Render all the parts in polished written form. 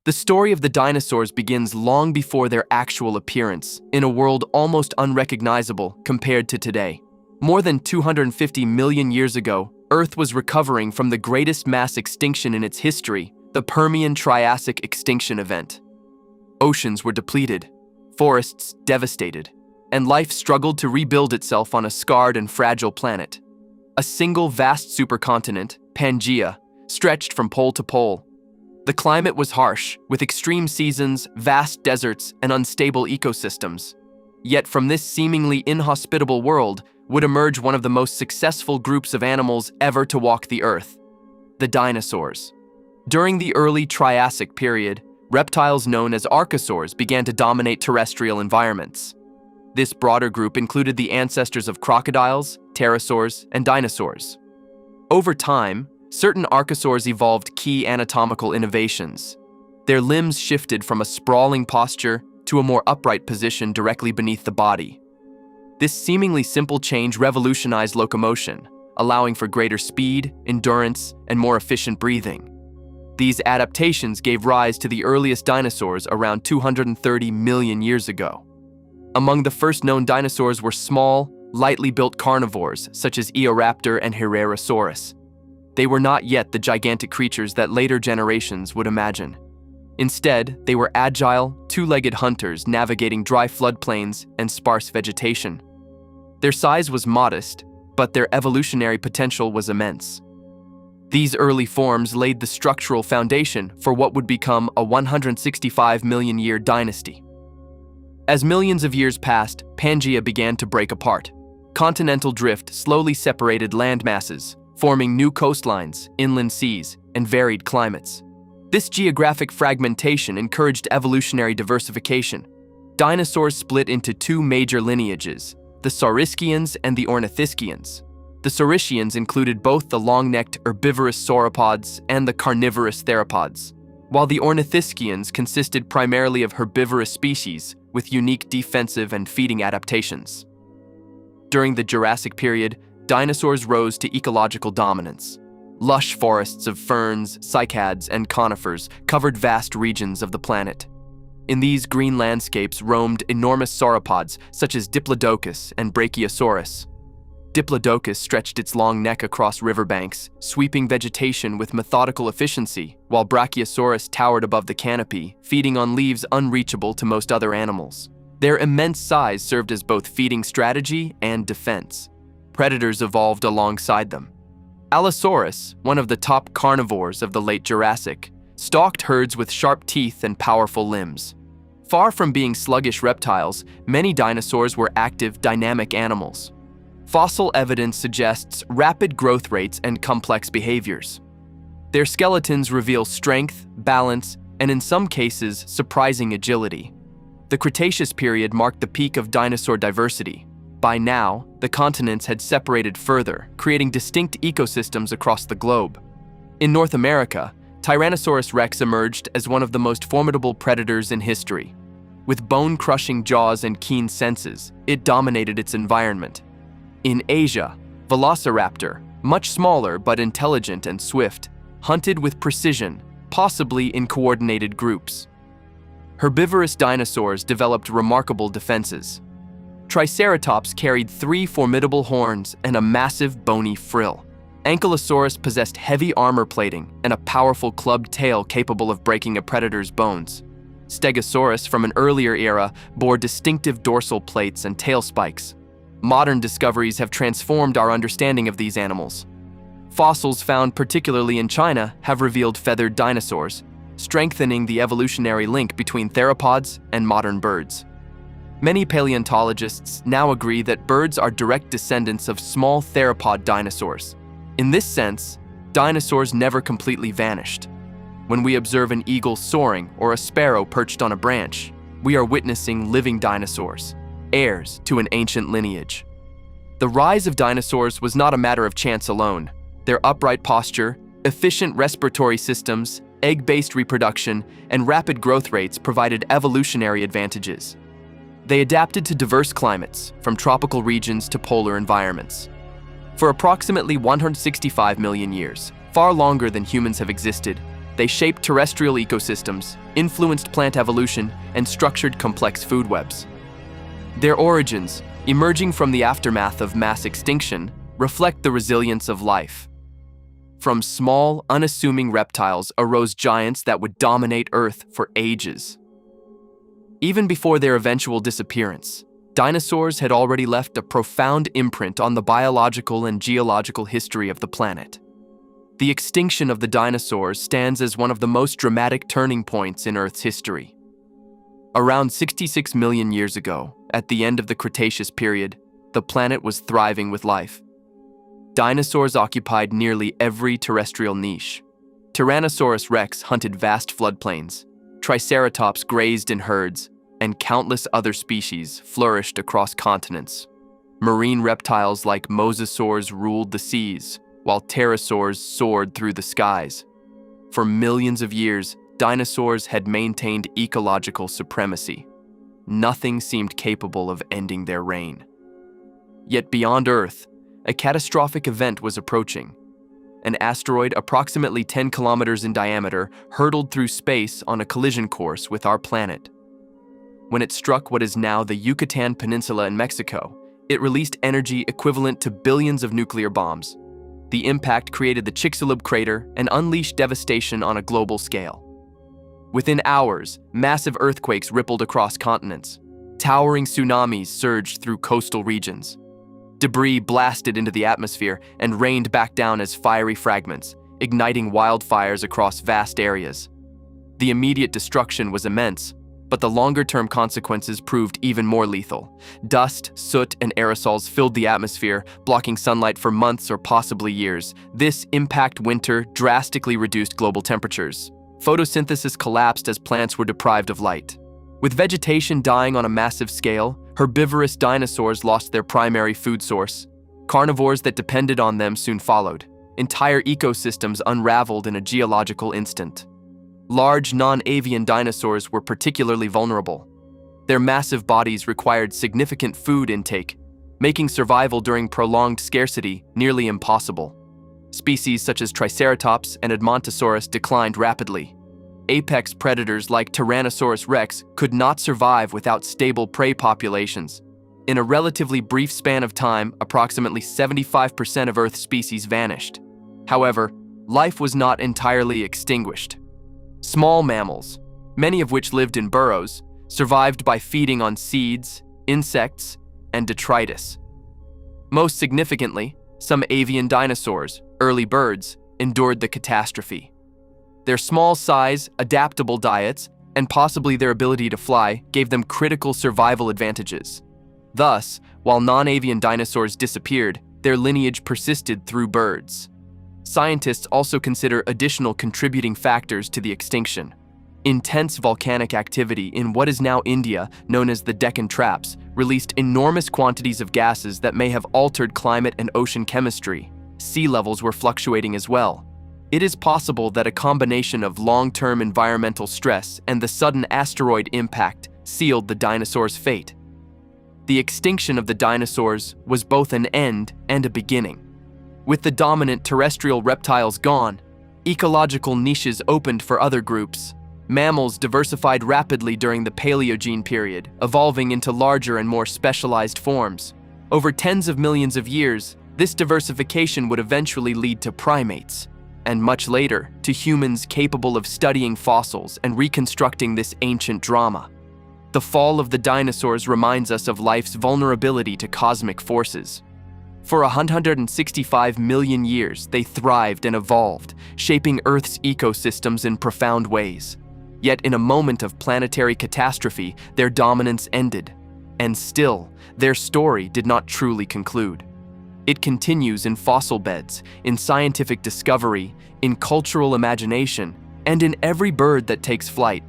The story of the dinosaurs begins long before their actual appearance, in a world almost unrecognizable compared to today. More than 250 million years ago, Earth was recovering from the greatest mass extinction in its history, the Permian-Triassic extinction event. Oceans were depleted, forests devastated, and life struggled to rebuild itself on a scarred and fragile planet. A single vast supercontinent, Pangaea, stretched from pole to pole. The climate was harsh, with extreme seasons, vast deserts, and unstable ecosystems. Yet from this seemingly inhospitable world would emerge one of the most successful groups of animals ever to walk the Earth: the dinosaurs. During the early Triassic period, reptiles known as archosaurs began to dominate terrestrial environments. This broader group included the ancestors of crocodiles, pterosaurs, and dinosaurs. Over time, certain archosaurs evolved key anatomical innovations. Their limbs shifted from a sprawling posture to a more upright position directly beneath the body. This seemingly simple change revolutionized locomotion, allowing for greater speed, endurance, and more efficient breathing. These adaptations gave rise to the earliest dinosaurs around 230 million years ago. Among the first known dinosaurs were small, lightly built carnivores such as Eoraptor and Herrerasaurus. They were not yet the gigantic creatures that later generations would imagine. Instead, they were agile, two-legged hunters navigating dry floodplains and sparse vegetation. Their size was modest, but their evolutionary potential was immense. These early forms laid the structural foundation for what would become a 165 million-year dynasty. As millions of years passed, Pangaea began to break apart. Continental drift slowly separated landmasses, forming new coastlines, inland seas, and varied climates. This geographic fragmentation encouraged evolutionary diversification. Dinosaurs split into two major lineages, the Saurischians and the Ornithischians. The Saurischians included both the long-necked herbivorous sauropods and the carnivorous theropods, while the Ornithischians consisted primarily of herbivorous species with unique defensive and feeding adaptations. During the Jurassic period, dinosaurs rose to ecological dominance. Lush forests of ferns, cycads, and conifers covered vast regions of the planet. In these green landscapes roamed enormous sauropods such as Diplodocus and Brachiosaurus. Diplodocus stretched its long neck across riverbanks, sweeping vegetation with methodical efficiency, while Brachiosaurus towered above the canopy, feeding on leaves unreachable to most other animals. Their immense size served as both feeding strategy and defense. Predators evolved alongside them. Allosaurus, one of the top carnivores of the late Jurassic, stalked herds with sharp teeth and powerful limbs. Far from being sluggish reptiles, many dinosaurs were active, dynamic animals. Fossil evidence suggests rapid growth rates and complex behaviors. Their skeletons reveal strength, balance, and in some cases, surprising agility. The Cretaceous period marked the peak of dinosaur diversity. By now, the continents had separated further, creating distinct ecosystems across the globe. In North America, Tyrannosaurus rex emerged as one of the most formidable predators in history. With bone-crushing jaws and keen senses, it dominated its environment. In Asia, Velociraptor, much smaller but intelligent and swift, hunted with precision, possibly in coordinated groups. Herbivorous dinosaurs developed remarkable defenses. Triceratops carried 3 formidable horns and a massive bony frill. Ankylosaurus possessed heavy armor plating and a powerful clubbed tail capable of breaking a predator's bones. Stegosaurus from an earlier era bore distinctive dorsal plates and tail spikes. Modern discoveries have transformed our understanding of these animals. Fossils found particularly in China have revealed feathered dinosaurs, strengthening the evolutionary link between theropods and modern birds. Many paleontologists now agree that birds are direct descendants of small theropod dinosaurs. In this sense, dinosaurs never completely vanished. When we observe an eagle soaring or a sparrow perched on a branch, we are witnessing living dinosaurs, heirs to an ancient lineage. The rise of dinosaurs was not a matter of chance alone. Their upright posture, efficient respiratory systems, egg-based reproduction, and rapid growth rates provided evolutionary advantages. They adapted to diverse climates, from tropical regions to polar environments. For approximately 165 million years, far longer than humans have existed, They shaped terrestrial ecosystems, influenced plant evolution, and structured complex food webs. Their origins, emerging from the aftermath of mass extinction, reflect the resilience of life. From small, unassuming reptiles arose giants that would dominate Earth for ages. Even before their eventual disappearance, dinosaurs had already left a profound imprint on the biological and geological history of the planet. The extinction of the dinosaurs stands as one of the most dramatic turning points in Earth's history. Around 66 million years ago, at the end of the Cretaceous period, the planet was thriving with life. Dinosaurs occupied nearly every terrestrial niche. Tyrannosaurus rex hunted vast floodplains, Triceratops grazed in herds, and countless other species flourished across continents. Marine reptiles like mosasaurs ruled the seas, while pterosaurs soared through the skies. For millions of years, dinosaurs had maintained ecological supremacy. Nothing seemed capable of ending their reign. Yet beyond Earth, a catastrophic event was approaching. An asteroid approximately 10 kilometers in diameter hurtled through space on a collision course with our planet. When it struck what is now the Yucatan Peninsula in Mexico, it released energy equivalent to billions of nuclear bombs. The impact created the Chicxulub crater and unleashed devastation on a global scale. Within hours, massive earthquakes rippled across continents. Towering tsunamis surged through coastal regions. Debris blasted into the atmosphere and rained back down as fiery fragments, igniting wildfires across vast areas. The immediate destruction was immense, but the longer-term consequences proved even more lethal. Dust, soot, and aerosols filled the atmosphere, blocking sunlight for months or possibly years. This impact winter drastically reduced global temperatures. Photosynthesis collapsed as plants were deprived of light. With vegetation dying on a massive scale, herbivorous dinosaurs lost their primary food source. Carnivores that depended on them soon followed. Entire ecosystems unraveled in a geological instant. Large non-avian dinosaurs were particularly vulnerable. Their massive bodies required significant food intake, making survival during prolonged scarcity nearly impossible. Species such as Triceratops and Edmontosaurus declined rapidly. Apex predators like Tyrannosaurus rex could not survive without stable prey populations. In a relatively brief span of time, approximately 75% of Earth's species vanished. However, life was not entirely extinguished. Small mammals, many of which lived in burrows, survived by feeding on seeds, insects, and detritus. Most significantly, some avian dinosaurs, early birds, endured the catastrophe. Their small size, adaptable diets, and possibly their ability to fly gave them critical survival advantages. Thus, while non-avian dinosaurs disappeared, their lineage persisted through birds. Scientists also consider additional contributing factors to the extinction. Intense volcanic activity in what is now India, known as the Deccan Traps, released enormous quantities of gases that may have altered climate and ocean chemistry. Sea levels were fluctuating as well. It is possible that a combination of long-term environmental stress and the sudden asteroid impact sealed the dinosaurs' fate. The extinction of the dinosaurs was both an end and a beginning. With the dominant terrestrial reptiles gone, ecological niches opened for other groups. Mammals diversified rapidly during the Paleogene period, evolving into larger and more specialized forms. Over tens of millions of years, this diversification would eventually lead to primates, and much later, to humans capable of studying fossils and reconstructing this ancient drama. The fall of the dinosaurs reminds us of life's vulnerability to cosmic forces. For 165 million years, they thrived and evolved, shaping Earth's ecosystems in profound ways. Yet in a moment of planetary catastrophe, their dominance ended. And still, their story did not truly conclude. It continues in fossil beds, in scientific discovery, in cultural imagination, and in every bird that takes flight.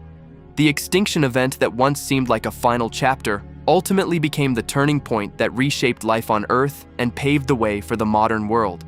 The extinction event that once seemed like a final chapter ultimately became the turning point that reshaped life on Earth and paved the way for the modern world.